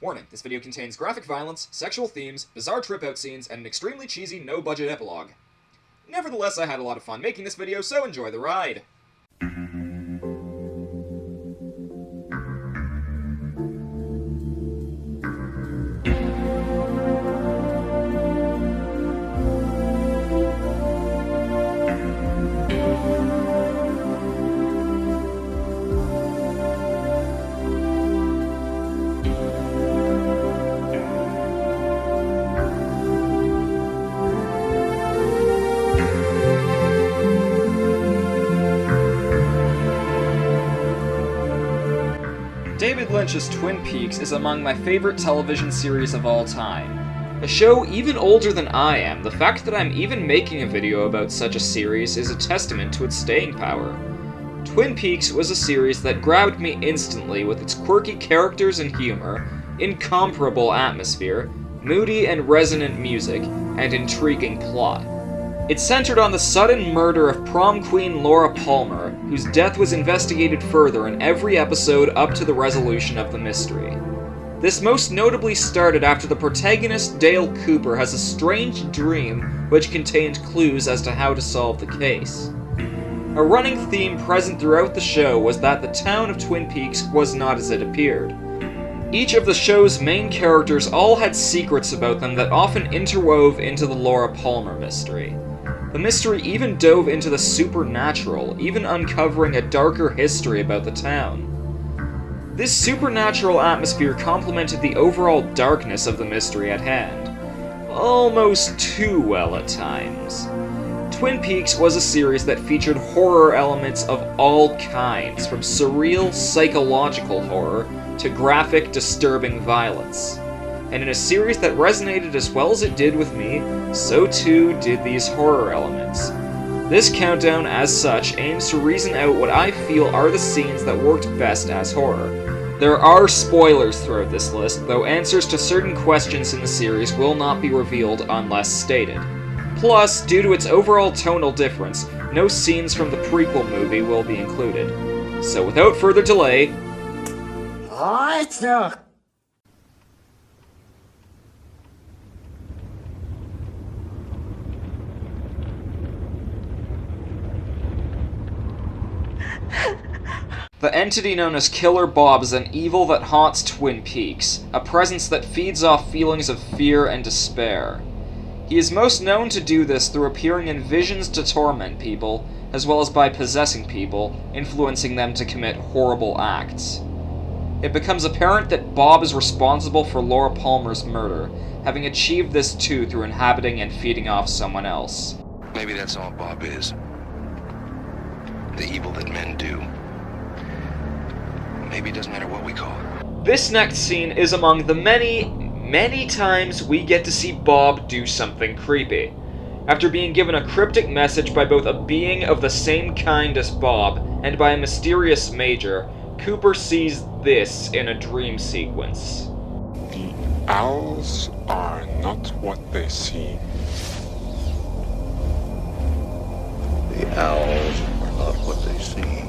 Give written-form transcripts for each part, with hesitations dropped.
Warning, this video contains graphic violence, sexual themes, bizarre trip-out scenes, and an extremely cheesy no-budget epilogue. Nevertheless, I had a lot of fun making this video, so enjoy the ride! David Lynch's Twin Peaks is among my favorite television series of all time. A show even older than I am, the fact that I'm even making a video about such a series is a testament to its staying power. Twin Peaks was a series that grabbed me instantly with its quirky characters and humor, incomparable atmosphere, moody and resonant music, and intriguing plot. It centered on the sudden murder of prom queen Laura Palmer, whose death was investigated further in every episode up to the resolution of the mystery. This most notably started after the protagonist Dale Cooper has a strange dream which contained clues as to how to solve the case. A running theme present throughout the show was that the town of Twin Peaks was not as it appeared. Each of the show's main characters all had secrets about them that often interwove into the Laura Palmer mystery. The mystery even dove into the supernatural, even uncovering a darker history about the town. This supernatural atmosphere complemented the overall darkness of the mystery at hand. Almost too well at times. Twin Peaks was a series that featured horror elements of all kinds, from surreal, psychological horror to graphic, disturbing violence. And in a series that resonated as well as it did with me, so too did these horror elements. This countdown, as such, aims to reason out what I feel are the scenes that worked best as horror. There are spoilers throughout this list, though answers to certain questions in the series will not be revealed unless stated. Plus, due to its overall tonal difference, no scenes from the prequel movie will be included. So without further delay... The entity known as Killer Bob is an evil that haunts Twin Peaks, a presence that feeds off feelings of fear and despair. He is most known to do this through appearing in visions to torment people, as well as by possessing people, influencing them to commit horrible acts. It becomes apparent that Bob is responsible for Laura Palmer's murder, having achieved this too through inhabiting and feeding off someone else. Maybe that's all Bob is. The evil that men do. Maybe it doesn't matter what we call it. This next scene is among the many times we get to see Bob do something creepy. After being given a cryptic message by both a being of the same kind as Bob and by a mysterious major, Cooper sees this in a dream sequence. The owls are not what they seem. The owls are not what they seem.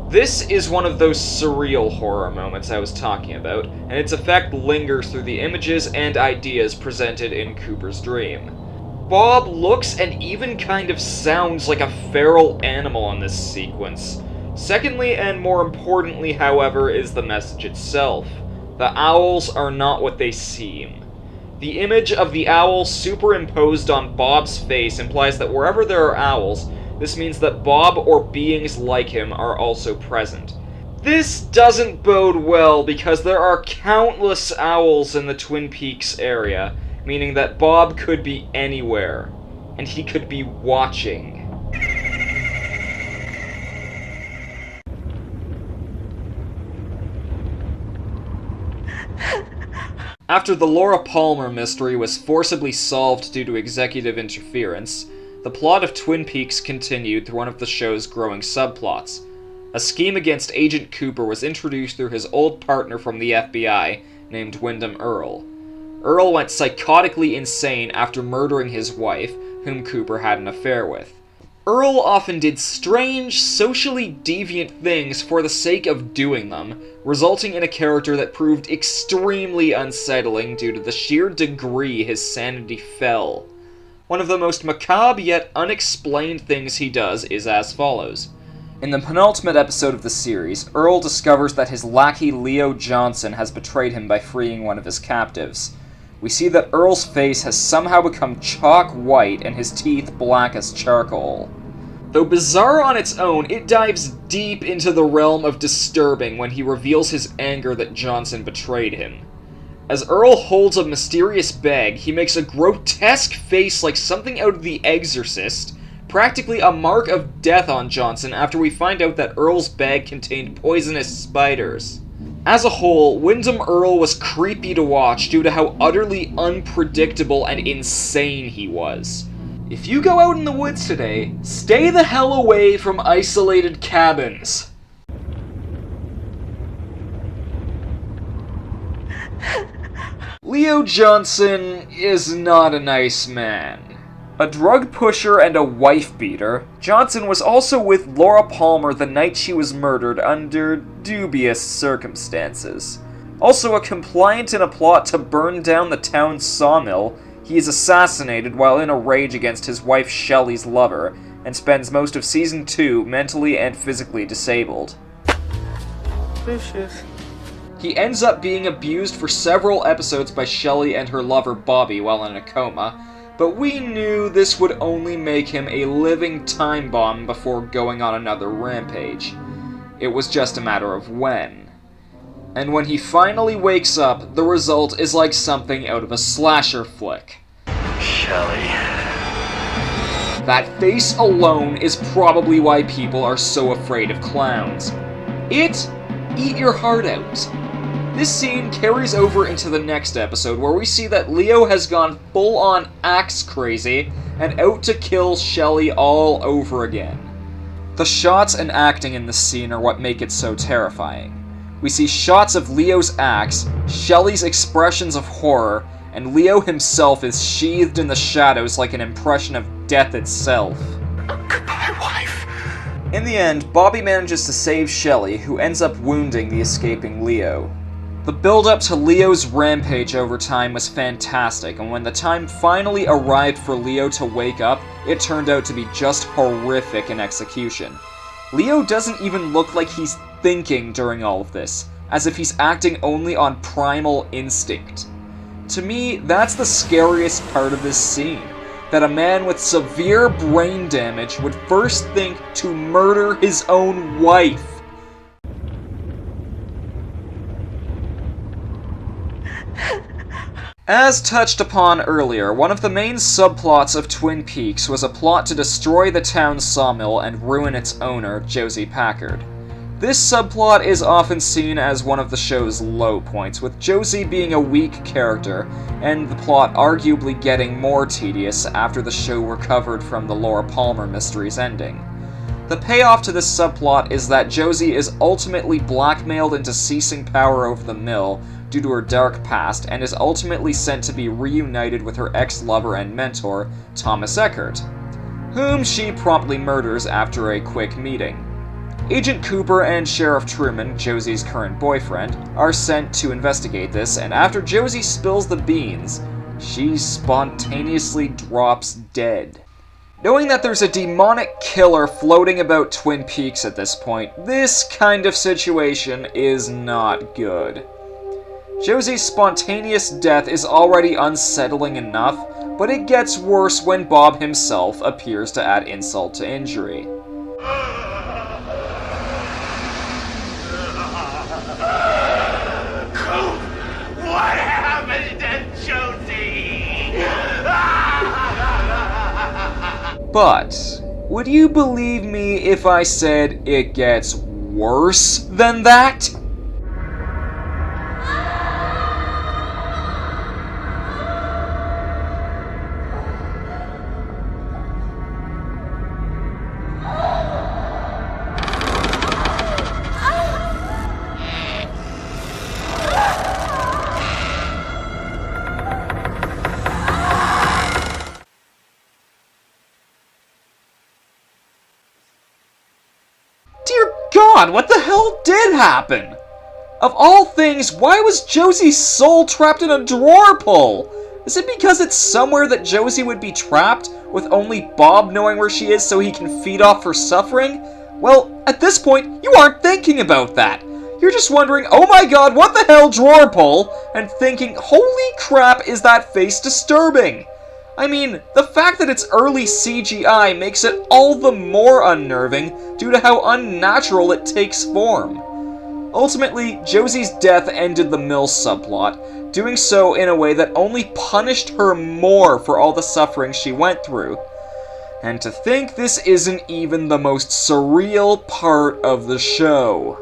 This is one of those surreal horror moments I was talking about, and its effect lingers through the images and ideas presented in Cooper's dream. Bob looks and even kind of sounds like a feral animal in this sequence. Secondly, and more importantly, however, is the message itself. The owls are not what they seem. The image of the owl superimposed on Bob's face implies that wherever there are owls, this means that Bob or beings like him are also present. This doesn't bode well because there are countless owls in the Twin Peaks area, meaning that Bob could be anywhere, and he could be watching. After the Laura Palmer mystery was forcibly solved due to executive interference, the plot of Twin Peaks continued through one of the show's growing subplots. A scheme against Agent Cooper was introduced through his old partner from the FBI, named Wyndham Earle. Earl went psychotically insane after murdering his wife, whom Cooper had an affair with. Earl often did strange, socially deviant things for the sake of doing them, resulting in a character that proved extremely unsettling due to the sheer degree his sanity fell. One of the most macabre yet unexplained things he does is as follows. In the penultimate episode of the series, Earl discovers that his lackey Leo Johnson has betrayed him by freeing one of his captives. We see that Earl's face has somehow become chalk white and his teeth black as charcoal. Though bizarre on its own, it dives deep into the realm of disturbing when he reveals his anger that Johnson betrayed him. As Earl holds a mysterious bag, he makes a grotesque face like something out of The Exorcist, practically a mark of death on Johnson after we find out that Earl's bag contained poisonous spiders. As a whole, Wyndham Earl was creepy to watch due to how utterly unpredictable and insane he was. If you go out in the woods today, stay the hell away from isolated cabins. Leo Johnson is not a nice man. A drug pusher and a wife-beater, Johnson was also with Laura Palmer the night she was murdered under dubious circumstances. Also a compliant in a plot to burn down the town's sawmill, he is assassinated while in a rage against his wife Shelley's lover, and spends most of Season 2 mentally and physically disabled. Vicious. He ends up being abused for several episodes by Shelley and her lover Bobby while in a coma, but we knew this would only make him a living time bomb before going on another rampage. It was just a matter of when. And when he finally wakes up, the result is like something out of a slasher flick. Shelley. That face alone is probably why people are so afraid of clowns. Eat your heart out. This scene carries over into the next episode, where we see that Leo has gone full-on axe crazy and out to kill Shelley all over again. The shots and acting in this scene are what make it so terrifying. We see shots of Leo's axe, Shelley's expressions of horror, and Leo himself is sheathed in the shadows like an impression of death itself. Goodbye, wife. In the end, Bobby manages to save Shelley, who ends up wounding the escaping Leo. The build-up to Leo's rampage over time was fantastic, and when the time finally arrived for Leo to wake up, it turned out to be just horrific in execution. Leo doesn't even look like he's thinking during all of this, as if he's acting only on primal instinct. To me, that's the scariest part of this scene, that a man with severe brain damage would first think to murder his own wife. As touched upon earlier, one of the main subplots of Twin Peaks was a plot to destroy the town's sawmill and ruin its owner, Josie Packard. This subplot is often seen as one of the show's low points, with Josie being a weak character, and the plot arguably getting more tedious after the show recovered from the Laura Palmer mystery's ending. The payoff to this subplot is that Josie is ultimately blackmailed into ceasing power over the mill due to her dark past, and is ultimately sent to be reunited with her ex-lover and mentor, Thomas Eckert, whom she promptly murders after a quick meeting. Agent Cooper and Sheriff Truman, Josie's current boyfriend, are sent to investigate this, and after Josie spills the beans, she spontaneously drops dead. Knowing that there's a demonic killer floating about Twin Peaks at this point, this kind of situation is not good. Josie's spontaneous death is already unsettling enough, but it gets worse when Bob himself appears to add insult to injury. What happened to Josie? But, would you believe me if I said it gets worse than that? god, what the hell did happen? Of all things, why was Josie's soul trapped in a drawer pull? Is it because it's somewhere that Josie would be trapped, with only Bob knowing where she is so he can feed off her suffering? Well, at this point, you aren't thinking about that. You're just wondering, oh my god, what the hell, drawer pull? And thinking, holy crap, is that face disturbing? I mean, the fact that it's early CGI makes it all the more unnerving due to how unnatural it takes form. Ultimately, Josie's death ended the Mill subplot, doing so in a way that only punished her more for all the suffering she went through. And to think this isn't even the most surreal part of the show.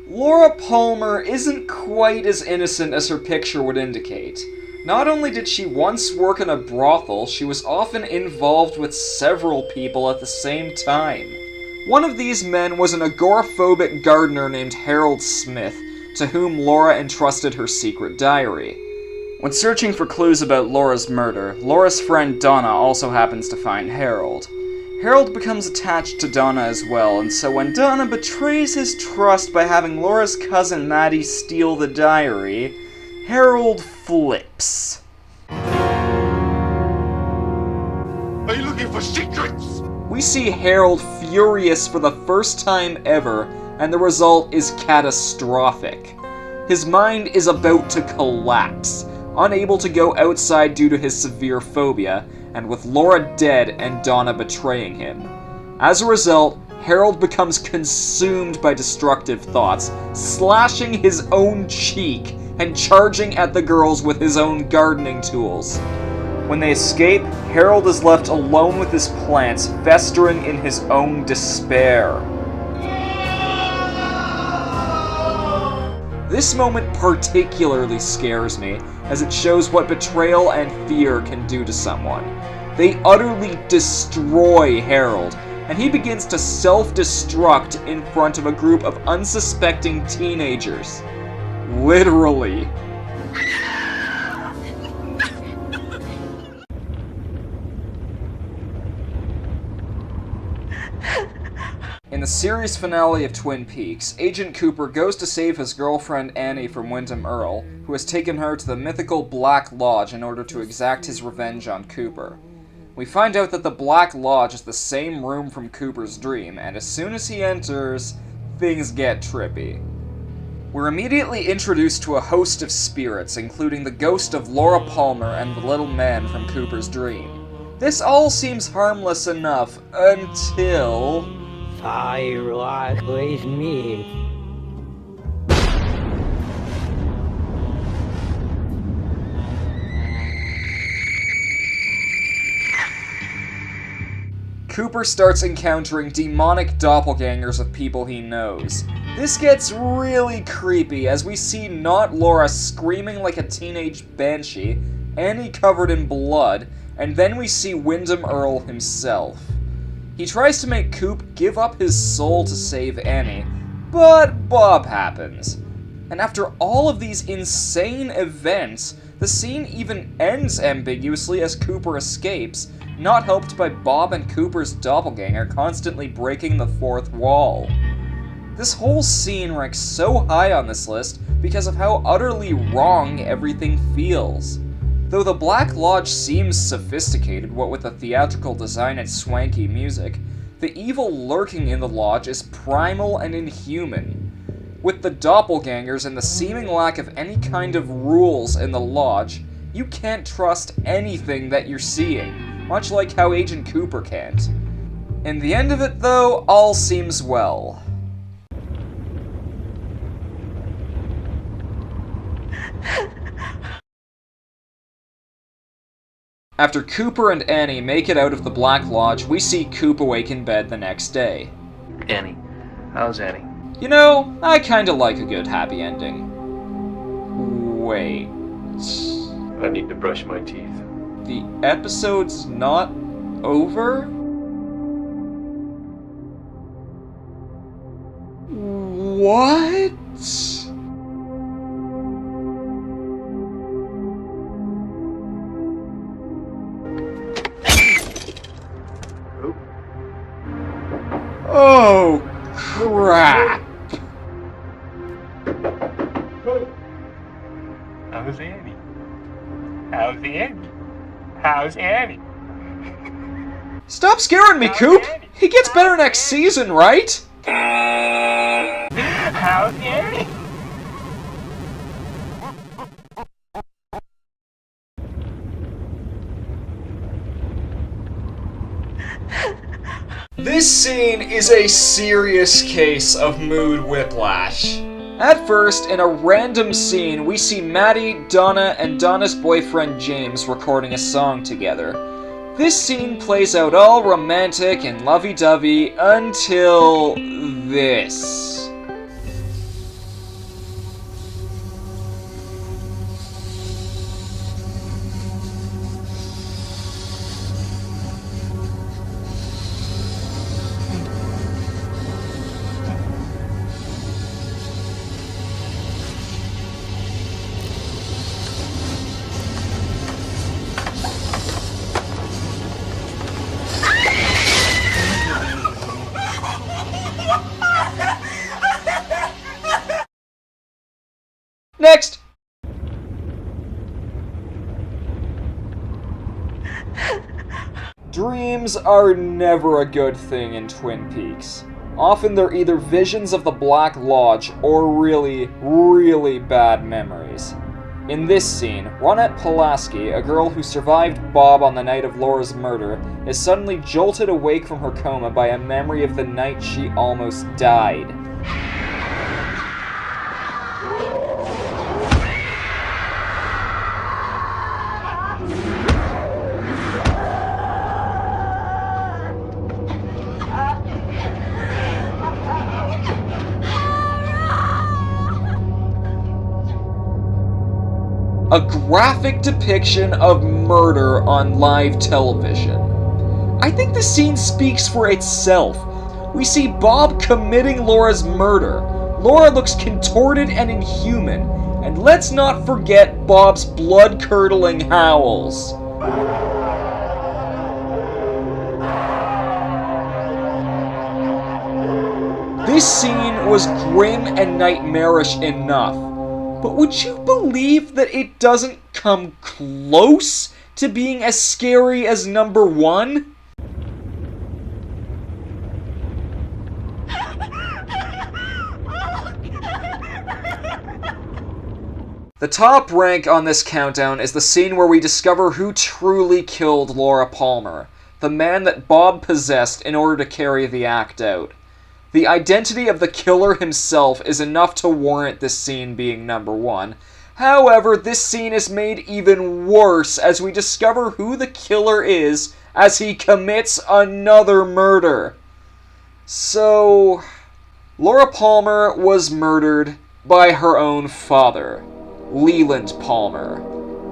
Laura Palmer isn't quite as innocent as her picture would indicate. Not only did she once work in a brothel, she was often involved with several people at the same time. One of these men was an agoraphobic gardener named Harold Smith, to whom Laura entrusted her secret diary. When searching for clues about Laura's murder, Laura's friend Donna also happens to find Harold. Harold becomes attached to Donna as well, and so when Donna betrays his trust by having Laura's cousin Maddie steal the diary, Harold flips. Are you looking for secrets? We see Harold furious for the first time ever, and the result is catastrophic. His mind is about to collapse, unable to go outside due to his severe phobia, and with Laura dead and Donna betraying him. As a result, Harold becomes consumed by destructive thoughts, slashing his own cheek and charging at the girls with his own gardening tools. When they escape, Harold is left alone with his plants, festering in his own despair. This moment particularly scares me, as it shows what betrayal and fear can do to someone. They utterly destroy Harold, and he begins to self-destruct in front of a group of unsuspecting teenagers. Literally. In the series finale of Twin Peaks, Agent Cooper goes to save his girlfriend Annie from Wyndham Earl, who has taken her to the mythical Black Lodge in order to exact his revenge on Cooper. We find out that the Black Lodge is the same room from Cooper's dream, and as soon as he enters, things get trippy. We're immediately introduced to a host of spirits, including the ghost of Laura Palmer and the little man from Cooper's dream. This all seems harmless enough, until... Fire with me. Cooper starts encountering demonic doppelgangers of people he knows. This gets really creepy as we see not Laura screaming like a teenage banshee, Annie covered in blood, and then we see Wyndham Earl himself. He tries to make Coop give up his soul to save Annie, but Bob happens. And after all of these insane events, the scene even ends ambiguously as Cooper escapes, not helped by Bob and Cooper's doppelganger constantly breaking the fourth wall. This whole scene ranks so high on this list because of how utterly wrong everything feels. Though the Black Lodge seems sophisticated, what with the theatrical design and swanky music, the evil lurking in the lodge is primal and inhuman. With the doppelgangers and the seeming lack of any kind of rules in the lodge, you can't trust anything that you're seeing, much like how Agent Cooper can't. In the end of it, though, all seems well. After Cooper and Annie make it out of the Black Lodge, we see Coop awake in bed the next day. Annie. How's Annie? You know, I kinda like a good happy ending. Wait. I need to brush my teeth. The episode's not over? What? Oh, crap. How's Annie? How's Annie? How's Annie? Stop scaring me, Coop! He gets better next season, right? How's Annie? This scene is a serious case of mood whiplash. At first, in a random scene, we see Maddie, Donna, and Donna's boyfriend James recording a song together. This scene plays out all romantic and lovey-dovey until this. Next! Dreams are never a good thing in Twin Peaks. Often they're either visions of the Black Lodge or really, really bad memories. In this scene, Ronette Pulaski, a girl who survived Bob on the night of Laura's murder, is suddenly jolted awake from her coma by a memory of the night she almost died. A graphic depiction of murder on live television. I think the scene speaks for itself. We see Bob committing Laura's murder. Laura looks contorted and inhuman, and let's not forget Bob's blood-curdling howls. This scene was grim and nightmarish enough. But would you believe that it doesn't come close to being as scary as number 1? The top rank on this countdown is the scene where we discover who truly killed Laura Palmer, the man that Bob possessed in order to carry the act out. The identity of the killer himself is enough to warrant this scene being number 1. However, this scene is made even worse as we discover who the killer is as he commits another murder. So, Laura Palmer was murdered by her own father, Leland Palmer.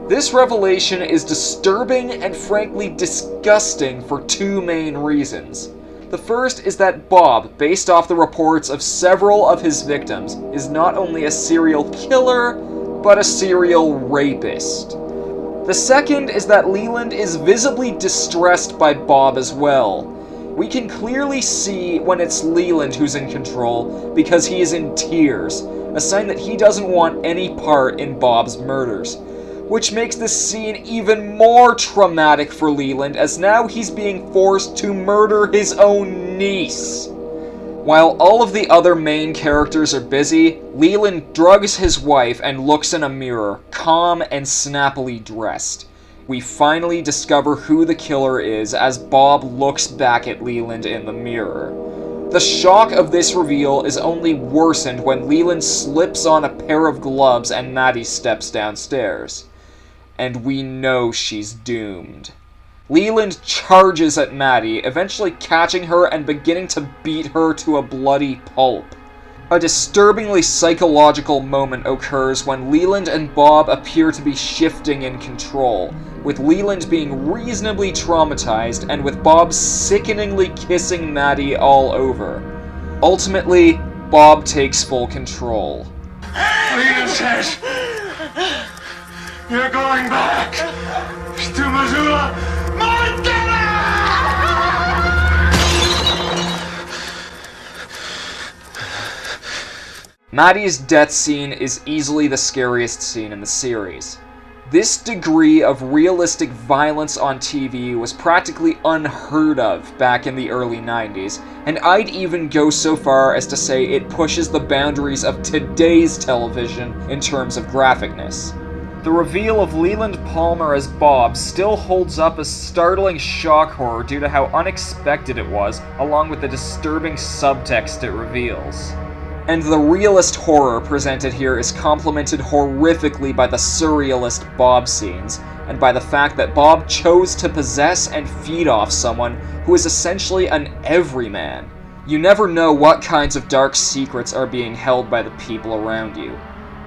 This revelation is disturbing and frankly disgusting for 2 main reasons. The first is that Bob, based off the reports of several of his victims, is not only a serial killer, but a serial rapist. The second is that Leland is visibly distressed by Bob as well. We can clearly see when it's Leland who's in control because he is in tears, a sign that he doesn't want any part in Bob's murders. Which makes this scene even more traumatic for Leland, as now he's being forced to murder his own niece. While all of the other main characters are busy, Leland drugs his wife and looks in a mirror, calm and snappily dressed. We finally discover who the killer is as Bob looks back at Leland in the mirror. The shock of this reveal is only worsened when Leland slips on a pair of gloves and Maddie steps downstairs. And we know she's doomed. Leland charges at Maddie, eventually catching her and beginning to beat her to a bloody pulp. A disturbingly psychological moment occurs when Leland and Bob appear to be shifting in control, with Leland being reasonably traumatized and with Bob sickeningly kissing Maddie all over. Ultimately, Bob takes full control. Leland says, you're going back to Missoula, Montana! Maddie's death scene is easily the scariest scene in the series. This degree of realistic violence on TV was practically unheard of back in the early 90s, and I'd even go so far as to say it pushes the boundaries of today's television in terms of graphicness. The reveal of Leland Palmer as Bob still holds up as startling shock horror due to how unexpected it was, along with the disturbing subtext it reveals. And the realist horror presented here is complemented horrifically by the surrealist Bob scenes, and by the fact that Bob chose to possess and feed off someone who is essentially an everyman. You never know what kinds of dark secrets are being held by the people around you.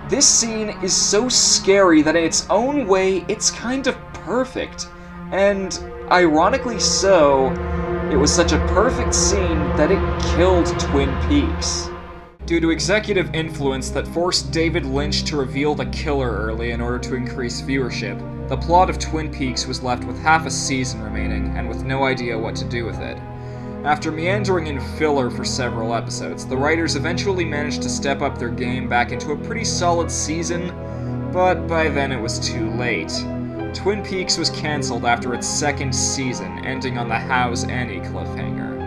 This scene is so scary that in its own way, it's kind of perfect. And, ironically so, it was such a perfect scene that it killed Twin Peaks. Due to executive influence that forced David Lynch to reveal the killer early in order to increase viewership, the plot of Twin Peaks was left with half a season remaining and with no idea what to do with it. After meandering in filler for several episodes, the writers eventually managed to step up their game back into a pretty solid season, but by then it was too late. Twin Peaks was cancelled after its second season, ending on the How's Annie cliffhanger.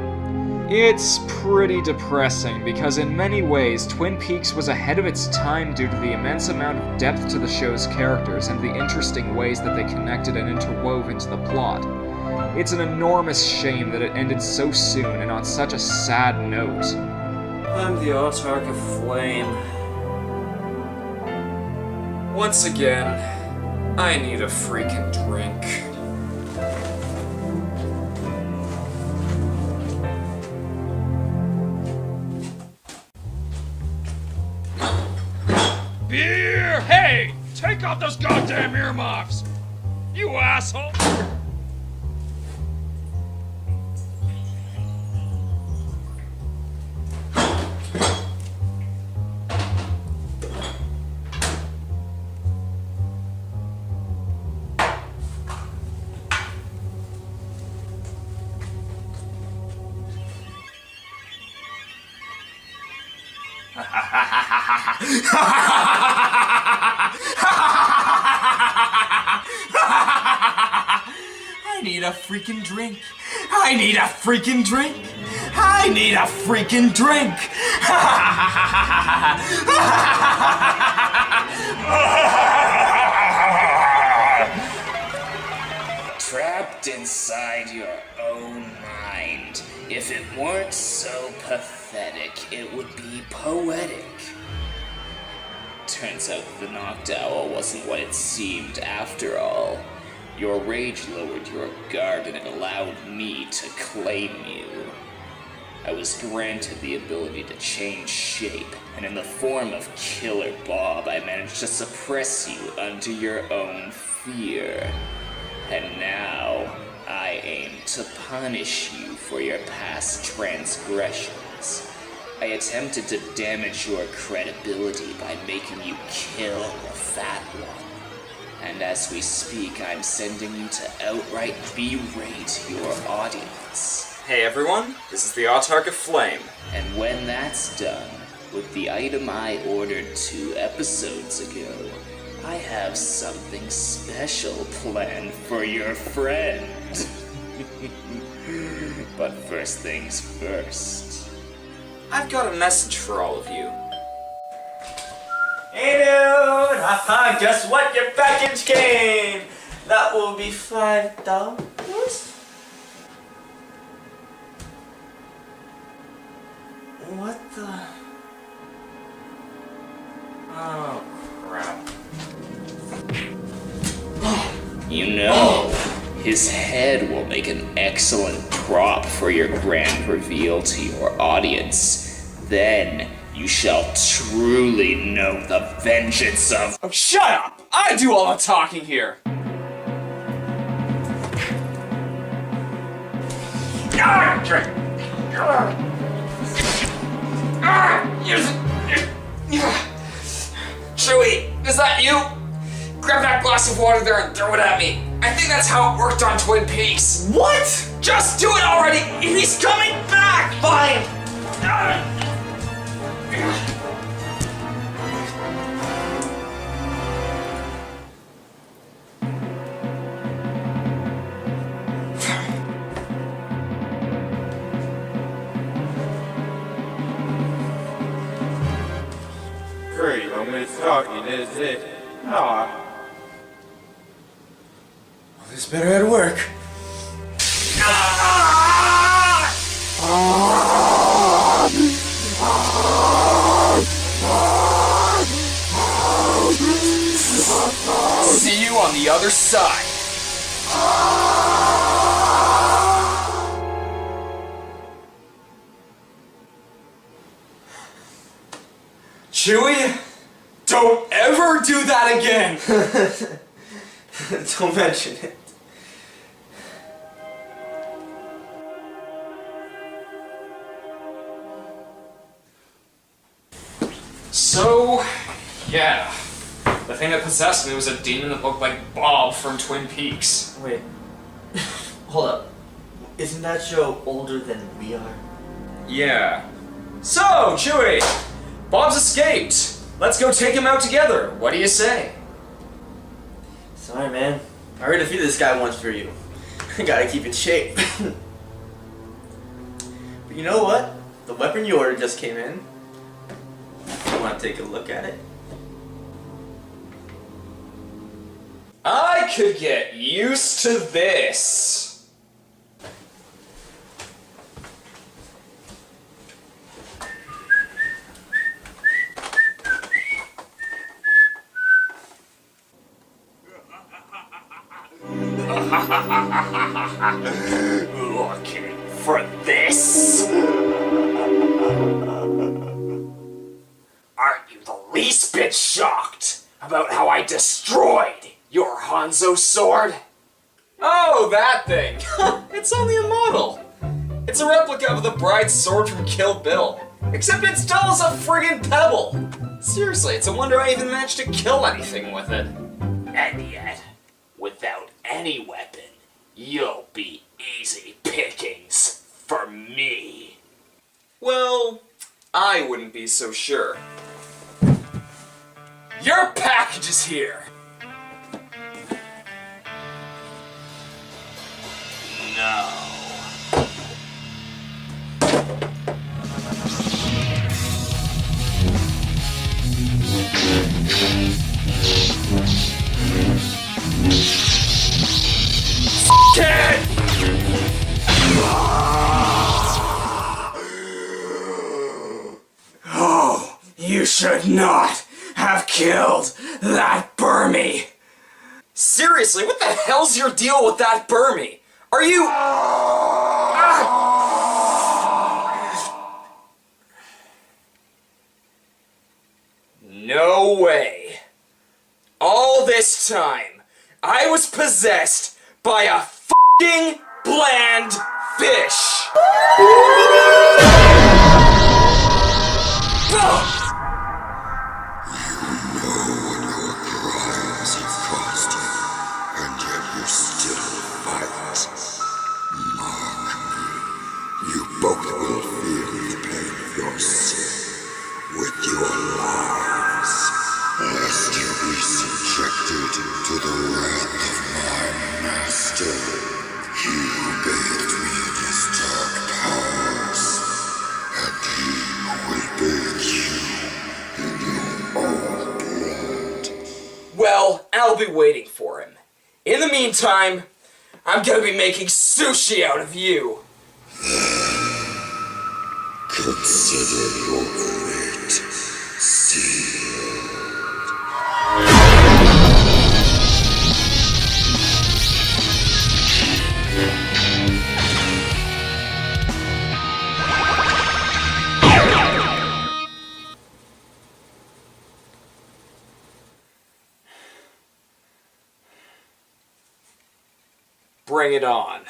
It's pretty depressing because in many ways, Twin Peaks was ahead of its time due to the immense amount of depth to the show's characters and the interesting ways that they connected and interwove into the plot. It's an enormous shame that it ended so soon and on such a sad note. I'm the Autarch of Flame. Once again, I need a freaking drink. Beer! Hey! Take off those goddamn earmuffs! You asshole! I need a freaking drink. I need a freaking drink. I need a freaking drink. Trapped inside your own mind. If it weren't so pathetic, it would be poetic. Turns out the knocked owl wasn't what it seemed after all. Your rage lowered your guard and it allowed me to claim you. I was granted the ability to change shape, and in the form of Killer Bob, I managed to suppress you under your own fear. And now, I aim to punish you for your past transgressions. I attempted to damage your credibility by making you kill the fat one. And as we speak, I'm sending you to outright berate your audience. Hey everyone, this is the Autarch of Flame. And when that's done, with the item I ordered 2 episodes ago, I have something special planned for your friend. But first things first. I've got a message for all of you. Hey dude, guess what? Your package came. That will be $5. What the? Oh crap. You know, his head will make an excellent prop for your grand reveal to your audience. Then you shall truly know the vengeance of— Oh, shut up! I do all the talking here! Chewie, is that you? Grab that glass of water there and throw it at me. I think that's how it worked on Twin Peaks. What? Just do it already! He's coming back! Fine. it's talking, is it? Aw. This better at work. See you on the other side. Chewie, don't ever do that again! Don't mention it. So, yeah. The thing that possessed me was a demon that looked like Bob from Twin Peaks. Wait. Hold up. Isn't that show older than we are? Yeah. So, Chewie! Bob's escaped! Let's go take him out together. What do you say? Sorry, man. I already defeated this guy once for you. I gotta keep in shape. But you know what? The weapon you ordered just came in. You wanna take a look at it? I could get used to this. Looking for this? Aren't you the least bit shocked about how I destroyed your Hanzo sword? Oh, that thing! It's only a model. It's a replica of the bride's sword from Kill Bill. Except it's dull as a friggin' pebble. Seriously, it's a wonder I even managed to kill anything with it. And yet, without any weapon, you'll be easy pickings for me. Well, I wouldn't be so sure. Your package is here. No. Kid! Oh, you should not have killed that Burmy. Seriously, what the hell's your deal with that Burmy? Are you... No way. All this time, I was possessed by a f***ing bland fish. Crimes have cost you, and yet you still fight. Mark me. You both will feel the pain of your sin with your lives, lest you be subjected to the wrath of my master. He bathed me in his dark powers, and he will bathe you in your own blood. Well, I'll be waiting for him. In the meantime, I'm gonna be making sushi out of you. Consider your fate sealed. Bring it on.